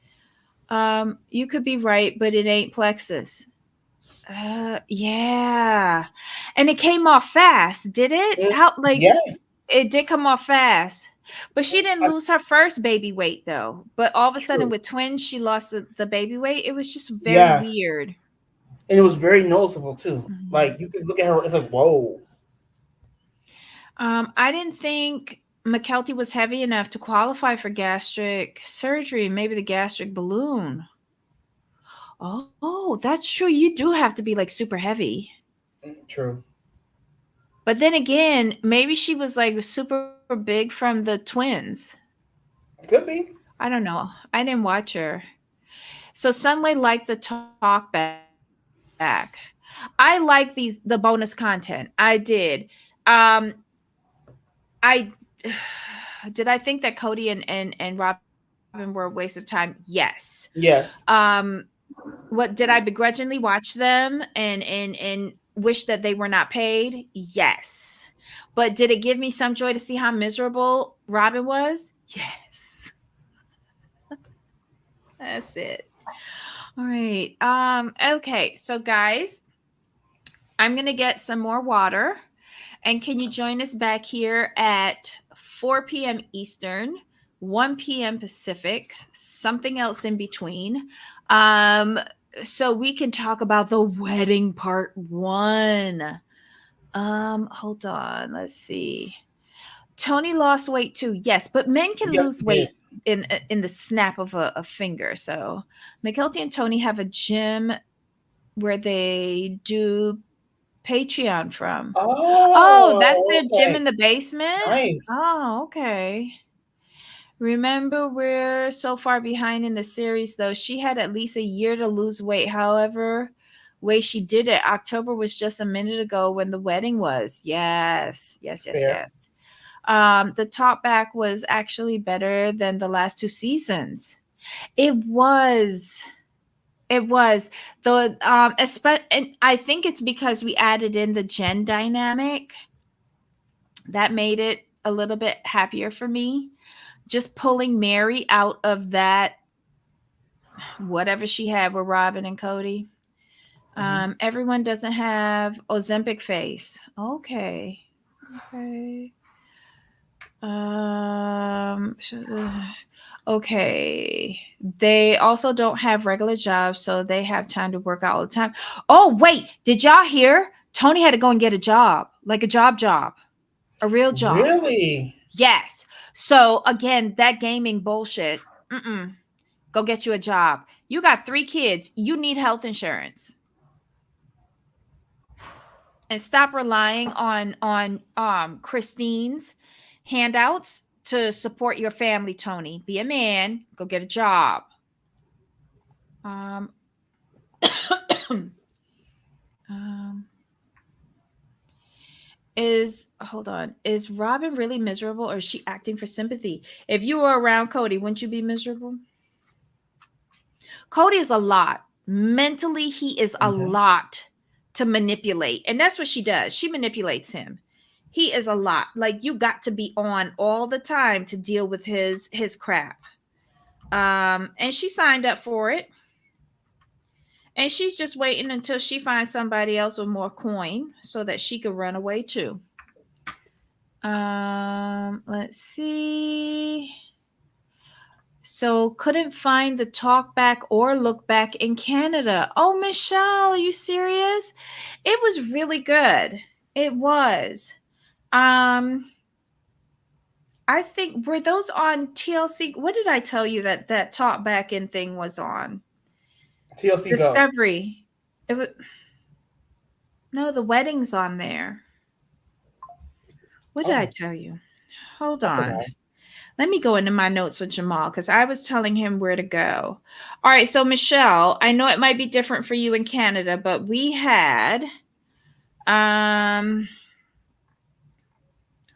Speaker 1: You could be right, but it ain't plexus. Yeah. And it came off fast, did it? How
Speaker 2: Yeah.
Speaker 1: it did come off fast. But she didn't
Speaker 2: I,
Speaker 1: lose her first baby weight though. But all of a sudden
Speaker 2: true.
Speaker 1: with twins, she lost the baby weight. It was just very
Speaker 2: Yeah,
Speaker 1: weird.
Speaker 2: and it was very noticeable too.
Speaker 1: Mhm.
Speaker 2: Like you could look at her, it's like whoa.
Speaker 1: I didn't think McKelty was heavy enough to qualify for gastric surgery, maybe the gastric balloon. Oh, that's true. You do have to be like super heavy.
Speaker 2: True.
Speaker 1: But then again, maybe she was like super big from the twins.
Speaker 2: Could be.
Speaker 1: I don't know. I didn't watch her. So some way like the talk back. I like the bonus content. I did. Um I did I think that Cody and Robin were a waste of time? Yes.
Speaker 2: Yes.
Speaker 1: What did I begrudgingly watch them and wish that they were not paid? Yes. But did it give me some joy to see how miserable Robin was? Yes. That's it. All right. Okay. So guys, I'm going to get some more water. And can you join us back here at 4 p.m. Eastern, 1 p.m. Pacific, something else in between? Um, so we can talk about the wedding part one. Hold on. Let's see. Tony lost weight too. Yes, but men can
Speaker 2: Yes,
Speaker 1: lose
Speaker 2: we did.
Speaker 1: weight in the snap of a finger. So McKelty and Tony have a gym where they do Patreon from. Oh, that's
Speaker 2: Oh,
Speaker 1: their gym
Speaker 2: okay.
Speaker 1: in the basement?
Speaker 2: Nice.
Speaker 1: Oh, okay. Remember, we're so far behind in the series, though. She had at least a year to lose weight. However, way she did it, October was just a minute ago when the wedding was. Yes, yes, yes,
Speaker 2: Fair.
Speaker 1: yes. The talk back was actually better than the last two seasons. It was. It was the and I think it's because we added in the gen dynamic that made it a little bit happier for me. Just pulling Mary out of that whatever she had with Robin and Cody.
Speaker 2: Hmm.
Speaker 1: Everyone doesn't have Ozempic face. Okay. Okay. Um okay. They also don't have regular jobs, so they have time to work out all the time. Oh, wait, did y'all hear? Tony had to go and get a job, like a job, a real job.
Speaker 2: Really?
Speaker 1: Yes. So again, that gaming bullshit. Go get you a job. You got 3 kids. You need health insurance, and stop relying on Christine's handouts to support your family. Tony, be a man. Go get a job. Um, um, is hold on. Is Robin really miserable, or is she acting for sympathy? If you were around Cody, wouldn't you be miserable? Cody is a lot. Mentally, he is a
Speaker 2: Hmm.
Speaker 1: lot to manipulate. And that's what she does. She manipulates him. He is a lot. Like you got to be on all the time to deal with his crap. And she signed up for it. And she's just waiting until she finds somebody else with more coin so that she could run away too. Let's see. So couldn't find the talk back or look back in Canada. Oh, Michelle, are you serious? It was really good. It was. Um, I think were those on TLC? What did I tell you that talk back in thing was on?
Speaker 2: TLC Go.
Speaker 1: Discovery. It was no, the wedding's on there. What did I
Speaker 2: Oh,
Speaker 1: tell you? Hold
Speaker 2: I
Speaker 1: on.
Speaker 2: forgot.
Speaker 1: Let me go into my notes with Jamal because I was telling him where to go. All right, so Michelle, I know it might be different for you in Canada, but we had um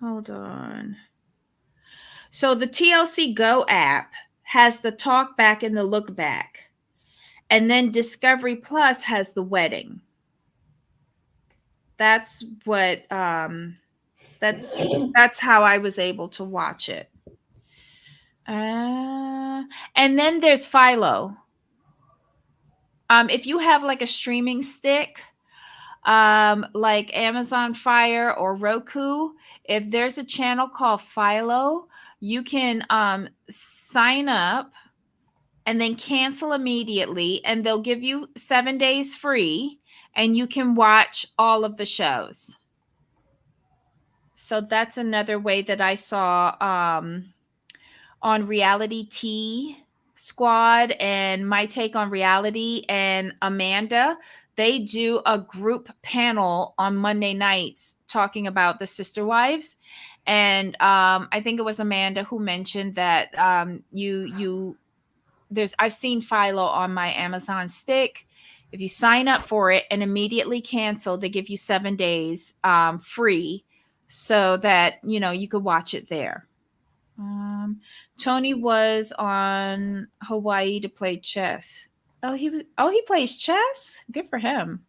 Speaker 1: hold on. So the TLC Go app has the talk back and the look back. And then Discovery Plus has the wedding. That's what that's how I was able to watch it. And then there's Philo. If you have like a streaming stick, like Amazon Fire or Roku, if there's a channel called Philo, you can sign up and then cancel immediately, and they'll give you 7 days free, and you can watch all of the shows. So that's another way that I saw on Reality T Squad and My Take on Reality and Amanda. They do a group panel on Monday nights talking about the Sister Wives. And I think it was Amanda who mentioned that I've seen Philo on my Amazon stick. If you sign up for it and immediately cancel, they give you 7 days free, so that you could watch it there. Tony was on Hawaii to play chess. He plays chess. Good for him.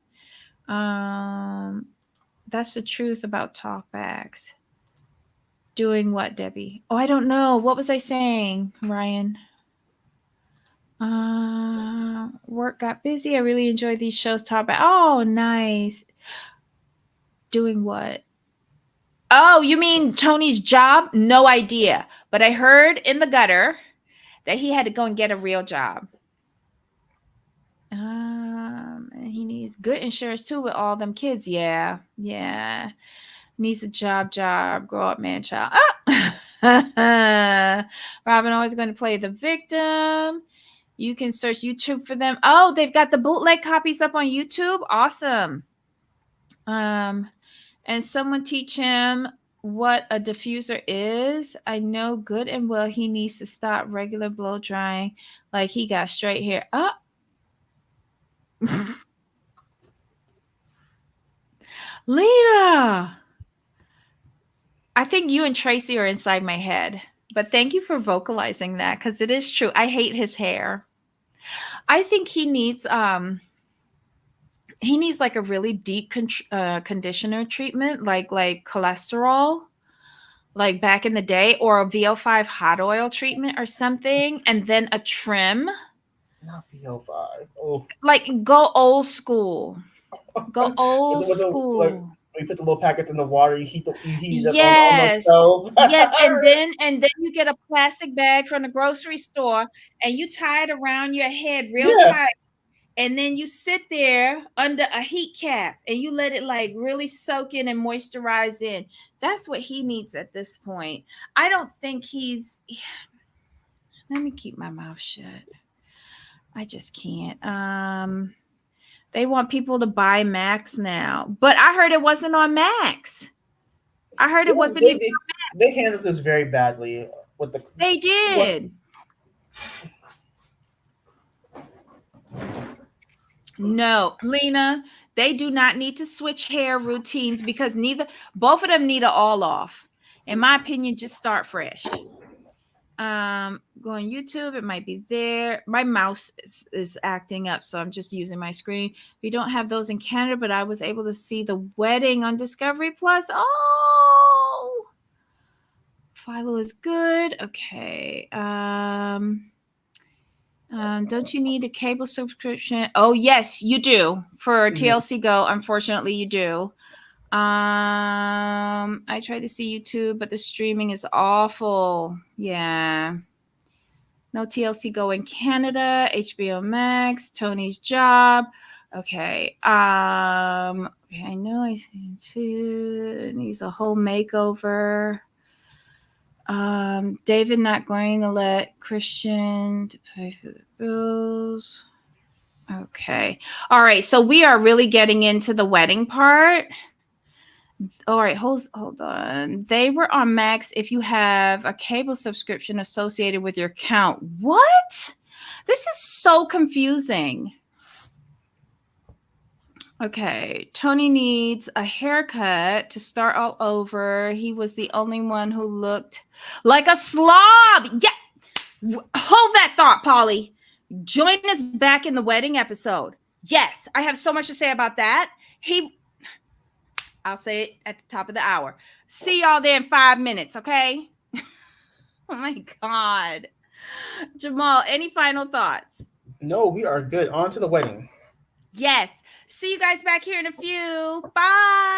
Speaker 1: That's the truth about talkbacks. Doing what, Debbie? Oh, I don't know. What was I saying, Ryan? Work got busy. I really enjoyed these shows. Talkback. Oh, nice. Doing what? Oh, you mean Tony's job? No idea. But I heard in the gutter that he had to go and get a real job. And he needs good insurance too with all them kids. Yeah. Needs a job. Grow up, man, child. Robin always going to play the victim. You can search YouTube for them. Oh, they've got the bootleg copies up on YouTube. Awesome. And someone teach him what a diffuser is. I know good and well he needs to stop regular blow drying like he got straight hair. Oh. Lena, I think you and Tracy are inside my head, but thank you for vocalizing that, because it is true. I hate his hair. I think he needs like a really deep conditioner treatment, like cholesterol, like back in the day, or a VO5 hot oil treatment or something, and then a trim.
Speaker 2: Not VO5. Oh.
Speaker 1: Like go old school. Go old school.
Speaker 2: Like, you put the little packets in the water, you heat it on the
Speaker 1: Yes.
Speaker 2: stove.
Speaker 1: Yes, and then you get a plastic bag from the grocery store and you tie it around your head real tight. And then you sit there under a heat cap and you let it like really soak in and moisturize in. That's what he needs at this point. I don't think let me keep my mouth shut. I just can't. They want people to buy Max now, but I heard it wasn't on Max. I heard it wasn't even on Max.
Speaker 2: They handled this very badly with the.
Speaker 1: They did. No, Lena, they do not need to switch hair routines, because both of them need an all off. In my opinion, just start fresh. Go on YouTube, it might be there. My mouse is acting up, so I'm just using my screen. We don't have those in Canada, but I was able to see the wedding on Discovery Plus. Oh, Philo is good. Okay. Don't you need a cable subscription? Oh, yes, you do. For TLC Go, unfortunately, you do. I tried to see YouTube, but the streaming is awful. Yeah. No TLC Go in Canada. HBO Max. Tony's job. Okay. Okay, I know I needs a whole makeover. David not going to let Christian to pay for the bills. Okay. All right. So we are really getting into the wedding part. All right. Hold on. They were on Max if you have a cable subscription associated with your account. What? This is so confusing. Okay, Tony needs a haircut to start all over. He was the only one who looked like a slob. Yeah, hold that thought, Polly. Join us back in the wedding episode. Yes, I have so much to say about that. I'll say it at the top of the hour. See y'all there in 5 minutes, okay? Oh my God. Jamal, any final thoughts?
Speaker 2: No, we are good. On to the wedding.
Speaker 1: Yes. See you guys back here in a few. Bye.